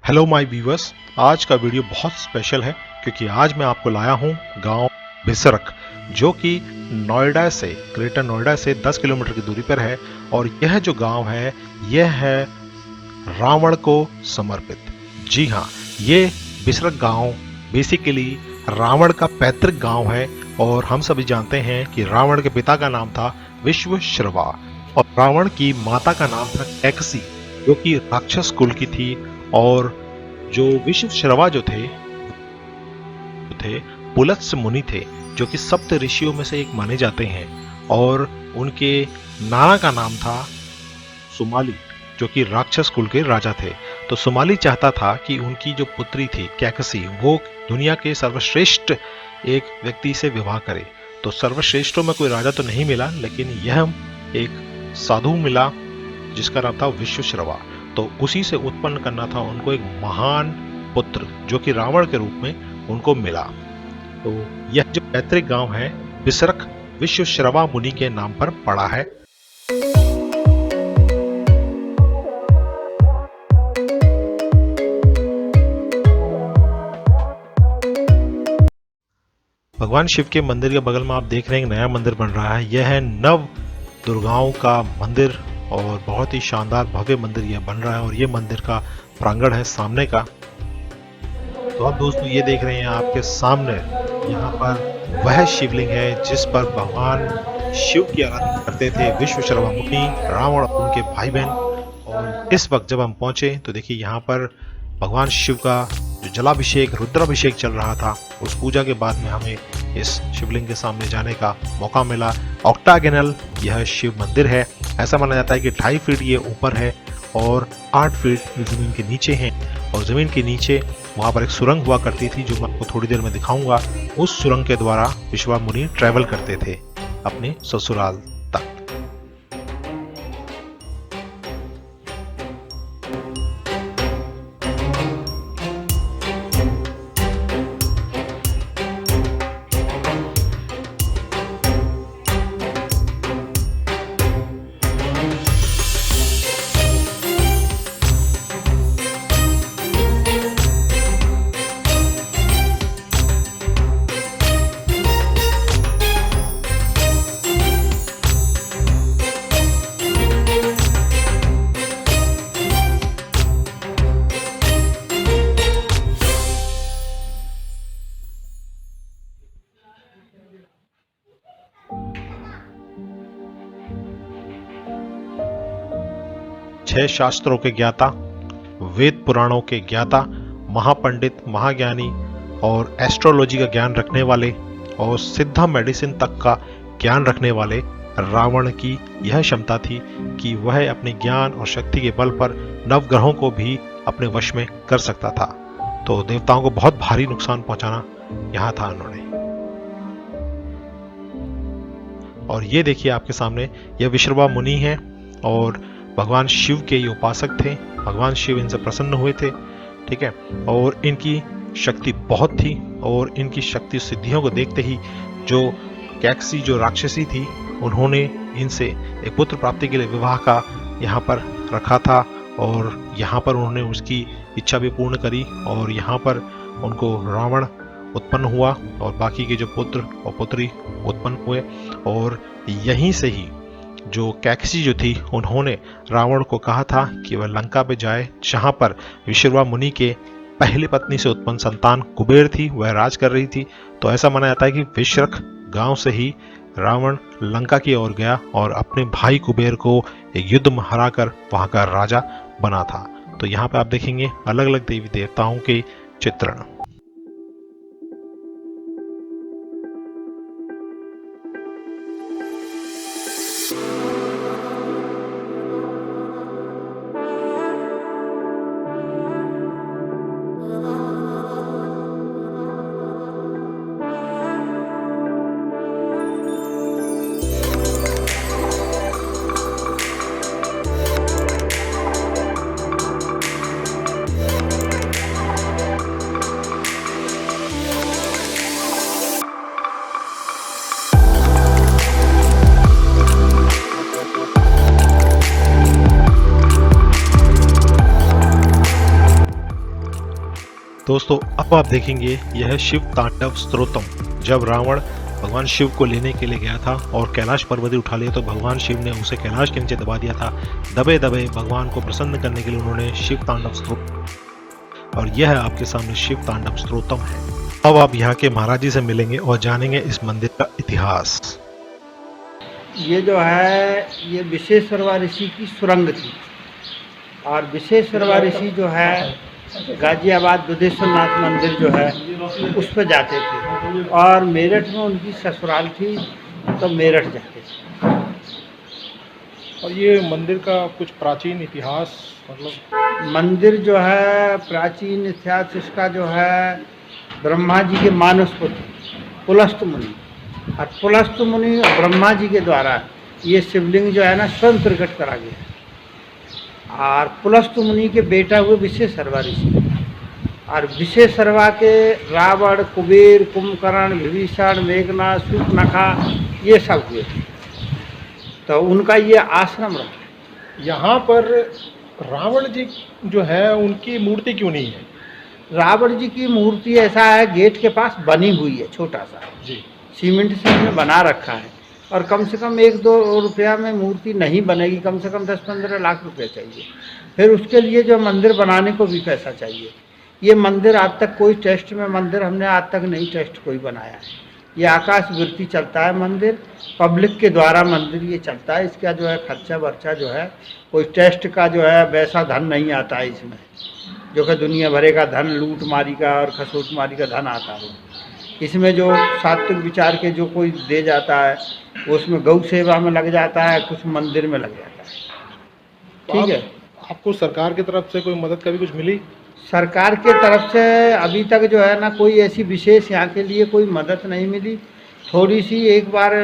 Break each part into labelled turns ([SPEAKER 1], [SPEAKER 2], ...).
[SPEAKER 1] Hello my viewers. आज का video बहुत स्पेशल है क्योंकि आज मैं आपको लाया हूं गांव बिसरख, जो कि नोएडा से, ग्रेटर नोएडा से 10 किलोमीटर की दूरी पर है। और यह जो गांव है यह है रावण को समर्पित। जी हाँ, ये बिसरख गांव बेसिकली रावण का पैतृक गांव है। और हम सभी जानते हैं कि रावण के पिता का नाम था विश्वश्रवा और रावण की माता का नाम था कैकसी, जो कि राक्षस कुल की थी। और जो विश्वश्रवा जो थे पुलत्स्य मुनि थे, जो कि सप्त ऋषियों में से एक माने जाते हैं। और उनके नाना का नाम था सुमाली, जो कि राक्षस कुल के राजा थे। तो सुमाली चाहता था कि उनकी जो पुत्री थी कैकसी, वो दुनिया के सर्वश्रेष्ठ एक व्यक्ति से विवाह करे। तो सर्वश्रेष्ठों में कोई राजा तो नहीं मिला, लेकिन यह एक साधु मिला जिसका नाम था विश्वश्रवा। तो उसी से उत्पन्न करना था उनको एक महान पुत्र, जो कि रावण के रूप में उनको मिला। तो यह जो पैतृक गांव है बिसरख विश्वश्रवा मुनि के नाम पर पड़ा है। भगवान शिव के मंदिर के बगल में आप देख रहे हैं एक नया मंदिर बन रहा है। यह है नव दुर्गाओं का मंदिर और बहुत ही शानदार भव्य मंदिर यह बन रहा है। और ये मंदिर का प्रांगण है सामने का। तो अब दोस्तों ये देख रहे हैं आपके सामने, यहाँ पर वह शिवलिंग है जिस पर भगवान शिव की आराधना करते थे विश्वश्रवा मुनि, रावण और उनके भाई बहन। और इस वक्त जब हम पहुंचे तो देखिए यहाँ पर भगवान शिव का जो जलाभिषेक, रुद्राभिषेक चल रहा था, उस पूजा के बाद में हमें इस शिवलिंग के सामने जाने का मौका मिला। ऑक्टागोनल यह शिव मंदिर है। ऐसा माना जाता है कि 2.5 फीट ये ऊपर है और 8 फीट जमीन के नीचे है। और जमीन के नीचे वहां पर एक सुरंग हुआ करती थी, जो मैं आपको थोड़ी देर में दिखाऊंगा। उस सुरंग के द्वारा विश्वा मुनि ट्रेवल करते थे अपने ससुराल तक। 6 शास्त्रों के ज्ञाता, वेद पुराणों के ज्ञाता, महापंडित, महाज्ञानी और एस्ट्रोलॉजी का ज्ञान रखने वाले और सिद्धा मेडिसिन तक का ज्ञान रखने वाले रावण की यह क्षमता थी कि वह अपने ज्ञान और शक्ति के बल पर नवग्रहों को भी अपने वश में कर सकता था। तो देवताओं को बहुत भारी नुकसान पहुंचाना यहाँ था उन्होंने। और ये देखिए आपके सामने, यह विश्रवा मुनि है और भगवान शिव के ये उपासक थे। भगवान शिव इनसे प्रसन्न हुए थे, ठीक है। और इनकी शक्ति बहुत थी और इनकी शक्ति सिद्धियों को देखते ही जो कैकसी, जो राक्षसी थी, उन्होंने इनसे एक पुत्र प्राप्ति के लिए विवाह का यहाँ पर रखा था। और यहाँ पर उन्होंने उसकी इच्छा भी पूर्ण करी और यहाँ पर उनको रावण उत्पन्न हुआ और बाकी के जो पुत्र और पुत्री उत्पन्न हुए। और यहीं से ही जो कैकसी जो थी, उन्होंने रावण को कहा था कि वह लंका पे जाए, जहां पर विश्रवा मुनि के पहली पत्नी से उत्पन्न संतान कुबेर थी, वह राज कर रही थी। तो ऐसा माना जाता है कि बिसरख गांव से ही रावण लंका की ओर गया और अपने भाई कुबेर को एक युद्ध में हराकर वहां का राजा बना था। तो यहाँ पे आप देखेंगे अलग अलग देवी देवताओं के चित्रण। दोस्तों अब आप देखेंगे यह है शिव तांडव स्तोत्रम। जब रावण भगवान शिव को लेने के लिए गया था और कैलाश पर्वत उठा लिया तो भगवान शिव ने उसे कैलाश के नीचे दबा दिया था। दबे दबे भगवान को प्रसन्न करने के लिए उन्होंने शिव तांडव स्तोत्रम, और यह है आपके सामने शिव तांडव स्तोत्रम है। अब आप यहाँ के महाराज जी से मिलेंगे और जानेंगे इस मंदिर का इतिहास।
[SPEAKER 2] ये जो है ये विश्वेश्वरवा ऋषि की सुरंग थी, और विश्वेश्वरवा ऋषि जो है गाजियाबाद दुधेश्वर नाथ मंदिर जो है उस पर जाते थे, और मेरठ में उनकी ससुराल थी तो मेरठ जाते थे।
[SPEAKER 1] और ये मंदिर का कुछ प्राचीन इतिहास, मतलब
[SPEAKER 2] मंदिर जो है प्राचीन इतिहास इसका जो है ब्रह्मा जी के मानस पुत्र पुलस्त मुनि, और पुलस्त मुनि और ब्रह्मा जी के द्वारा ये शिवलिंग जो है ना स्वयं प्रकट करा गया। और पुलस्त मुनि के बेटा हुए विश्वेश्वरवा ऋषि, और विश्वेश्वरवा के रावण, कुबेर, कुंभकर्ण, विभीषण, मेघनाथ, शूर्पणखा ये सब हुए, तो उनका ये आश्रम रहा।
[SPEAKER 1] यहाँ पर रावण जी जो है उनकी मूर्ति क्यों नहीं है?
[SPEAKER 2] रावण जी की मूर्ति ऐसा है गेट के पास बनी हुई है, छोटा सा
[SPEAKER 1] जी,
[SPEAKER 2] सीमेंट से हमने बना रखा है, और कम से कम 1-2 रुपया में मूर्ति नहीं बनेगी, कम से कम 10-15 लाख रुपए चाहिए। फिर उसके लिए जो मंदिर बनाने को भी पैसा चाहिए। ये मंदिर आज तक कोई टेस्ट में मंदिर हमने आज तक नहीं टेस्ट कोई बनाया है। ये आकाश वृत्ति चलता है मंदिर, पब्लिक के द्वारा मंदिर ये चलता है। इसका जो है खर्चा वर्चा जो है कोई टेस्ट का जो है वैसा धन नहीं आता है इसमें, जो कि दुनिया भरे का धन लूट मारी का और खसोट मारी का धन आता है। इसमें जो सात्विक विचार के जो कोई दे जाता है उसमें गौ सेवा में लग जाता है, कुछ मंदिर में लग जाता है। ठीक है,
[SPEAKER 1] आपको सरकार की तरफ से कोई मदद कभी कुछ मिली?
[SPEAKER 2] सरकार के तरफ से अभी तक जो है ना कोई ऐसी विशेष यहाँ के लिए कोई मदद नहीं मिली। थोड़ी सी एक बार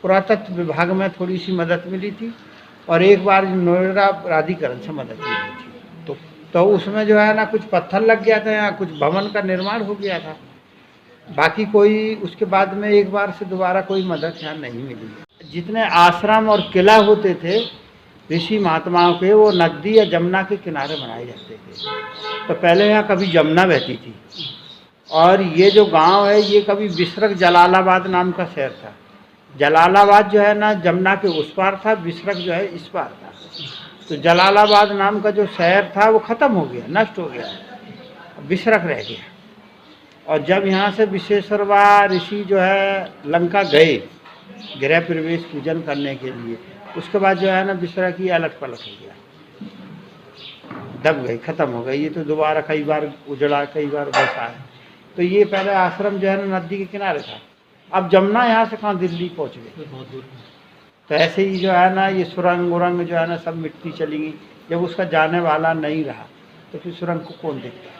[SPEAKER 2] पुरातत्व विभाग में थोड़ी सी मदद मिली थी, और एक बार नोएडा प्राधिकरण से मदद मिली थी। तो उसमें जो है ना कुछ पत्थर लग गया था, यहाँ कुछ भवन का निर्माण हो गया था। बाकी कोई उसके बाद में एक बार से दोबारा कोई मदद यहाँ नहीं मिली। जितने आश्रम और किला होते थे ऋषि महात्माओं के, वो नदी या जमुना के किनारे बनाए जाते थे। तो पहले यहाँ कभी जमुना बहती थी, और ये जो गांव है ये कभी बिसरक जलालाबाद नाम का शहर था। जलालाबाद जो है ना जमुना के उस पार था, बिसरक जो है इस पार था। तो जलालाबाद नाम का जो शहर था वो ख़त्म हो गया, नष्ट हो गया, बिसरक रह गया। और जब यहाँ से विश्वेश्वरवा ऋषि जो है लंका गए गृह प्रवेश पूजन करने के लिए, उसके बाद जो है ना बिसरा की अलट पलट हो गया, दब गई, ख़त्म हो गई। ये तो दोबारा कई बार उजड़ा, कई बार बसा है। तो ये पहले आश्रम जो है ना नदी के किनारे था। अब जमुना यहाँ से कहाँ दिल्ली पहुँच गई, बहुत दूर। तो ऐसे ही जो है ना ये सुरंग उरंग जो है ना सब मिट्टी चली गई। जब उसका जाने वाला नहीं रहा तो फिर सुरंग को कौन देखता है?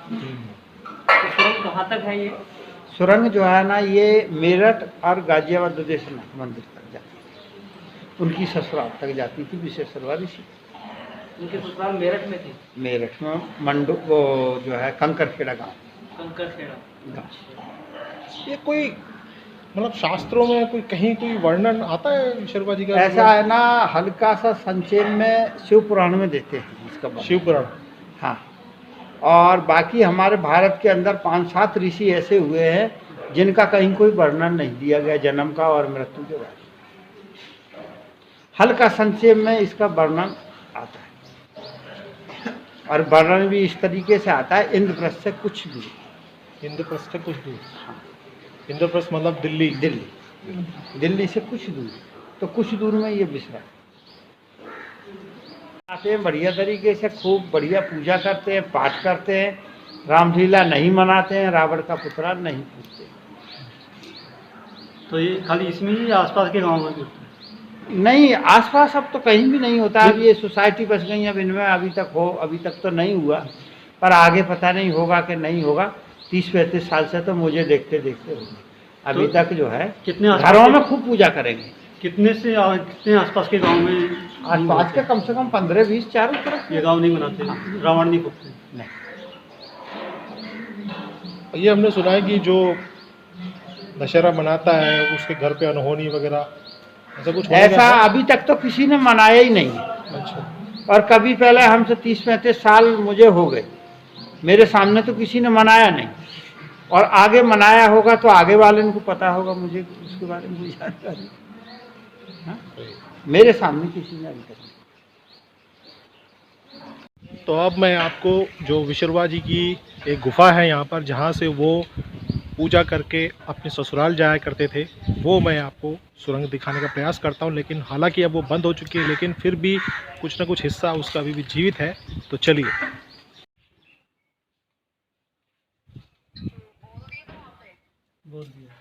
[SPEAKER 3] तो सुरंग कहाँ तक है ये?
[SPEAKER 2] सुरंग जो है ना ये मेरठ और गाजियाबाद दुधेश्वर नाथ मंदिर तक जाती थी, उनकी ससुराल तक जाती थी विश्वेश्वरवा ऋषि।
[SPEAKER 3] उनकी ससुराल मेरठ में थी?
[SPEAKER 2] मेरठ में मंडू वो जो है कंकरखेड़ा गाँव।
[SPEAKER 3] कंकरखेड़ा गाँव।
[SPEAKER 1] ये कोई मतलब शास्त्रों में कोई कहीं कोई वर्णन आता है विश्वेश्वरवा जी का?
[SPEAKER 2] ऐसा है ना, हल्का सा संक्षेप में शिव पुराण में देते हैं इसका वर्णन।
[SPEAKER 1] शिव पुराण,
[SPEAKER 2] हाँ। और बाकी हमारे भारत के अंदर 5-7 ऋषि ऐसे हुए हैं जिनका कहीं कोई वर्णन नहीं दिया गया जन्म का और मृत्यु के बारे में। हल्का संक्षेप में इसका वर्णन आता है, और वर्णन भी इस तरीके से आता है इंद्रप्रस्थ से कुछ दूर।
[SPEAKER 1] इंद्रप्रस्थ से कुछ दूर? हाँ। इंद्रप्रस्थ मतलब दिल्ली?
[SPEAKER 2] दिल्ली से कुछ दूर, तो कुछ दूर में ये बिसरा आते हैं। बढ़िया तरीके से खूब बढ़िया पूजा करते हैं, पाठ करते हैं, रामलीला नहीं मनाते हैं, रावण का पुतला नहीं पूजते।
[SPEAKER 3] तो ये खाली इसमें ही आसपास के गाँव में?
[SPEAKER 2] नहीं, आसपास अब तो कहीं भी नहीं होता। अब ये सोसाइटी बस गई, अब इनमें अभी तक तो नहीं हुआ, पर आगे पता नहीं होगा कि नहीं होगा। 30-35 साल से तो मुझे देखते देखते होगा। अभी तक जो है
[SPEAKER 3] कितने
[SPEAKER 2] घरों में खूब पूजा करेंगे।
[SPEAKER 3] कितने आसपास के गांव में?
[SPEAKER 2] आसपास के कम से कम 15-20 चारों तरफ।
[SPEAKER 3] ये गांव नहीं बनाते, रावण नहीं फूकते?
[SPEAKER 2] नहीं।
[SPEAKER 1] ये हमने सुना है कि जो दशहरा मनाता है उसके घर पे अनहोनी वगैरह ऐसा कुछ?
[SPEAKER 2] ऐसा अभी तक तो किसी ने मनाया ही नहीं।
[SPEAKER 1] अच्छा।
[SPEAKER 2] और कभी पहले हमसे 30-35 साल मुझे हो गए, मेरे सामने तो किसी ने मनाया नहीं, और आगे मनाया होगा तो आगे वाले को पता होगा, मुझे उसके बारे में कोई जानकारी। हाँ? मेरे सामने किसी ने अभी तक नहीं।
[SPEAKER 1] तो अब मैं आपको जो विशरवा जी की एक गुफा है यहाँ पर, जहाँ से वो पूजा करके अपने ससुराल जाया करते थे, वो मैं आपको सुरंग दिखाने का प्रयास करता हूँ। लेकिन हालांकि अब वो बंद हो चुकी है, लेकिन फिर भी कुछ ना कुछ हिस्सा उसका अभी भी जीवित है। तो चलिए।
[SPEAKER 3] बोल दिया।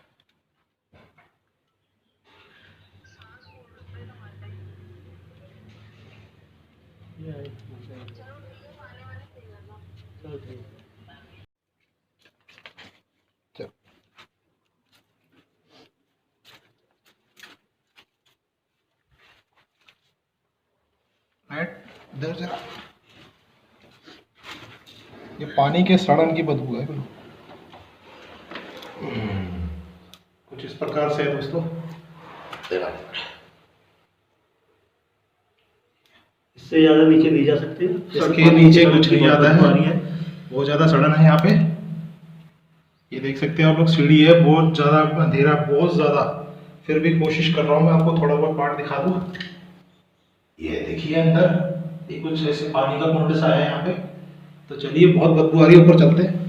[SPEAKER 3] ये है, चलो ठीक है।
[SPEAKER 1] इधर जरा, ये पानी के सड़न की बदबू है बिल्कुल। कुछ इस प्रकार से है दोस्तों।
[SPEAKER 3] इससे ज़्यादा नीचे नहीं जा सकते।
[SPEAKER 1] इसके नीचे कुछ नहीं जाता है, बहुत ज़्यादा सड़न है यहाँ पे। ये देख सकते हैं आप लोग, सीढ़ी है, बहुत ज़्यादा अंधेरा, बहुत ज़्यादा। फिर भी कोशिश कर रहा हूँ मैं आपको थोड़ा बहुत पार्ट दिखा दूँ। ये देखिए अंदर, ये कुछ ऐसे पानी का कुंड सा है यहाँ पे। तो चलिए, बहुत बदबू आ रही है, ऊपर चलते हैं।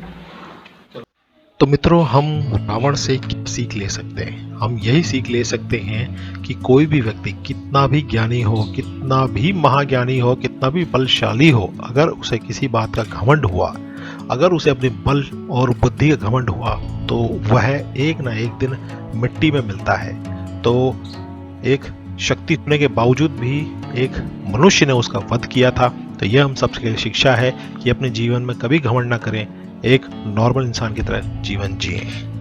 [SPEAKER 1] तो मित्रों, हम रावण से क्या सीख ले सकते हैं? हम यही सीख ले सकते हैं कि कोई भी व्यक्ति कितना भी ज्ञानी हो, कितना भी महाज्ञानी हो, कितना भी बलशाली हो, अगर उसे किसी बात का घमंड हुआ, अगर उसे अपने बल और बुद्धि का घमंड हुआ, तो वह एक ना एक दिन मिट्टी में मिलता है। तो एक शक्ति होने के बावजूद भी एक मनुष्य ने उसका वध किया था। तो यह हम सबके लिए शिक्षा है कि अपने जीवन में कभी घमंड ना करें, एक नॉर्मल इंसान की तरह जीवन जिएं।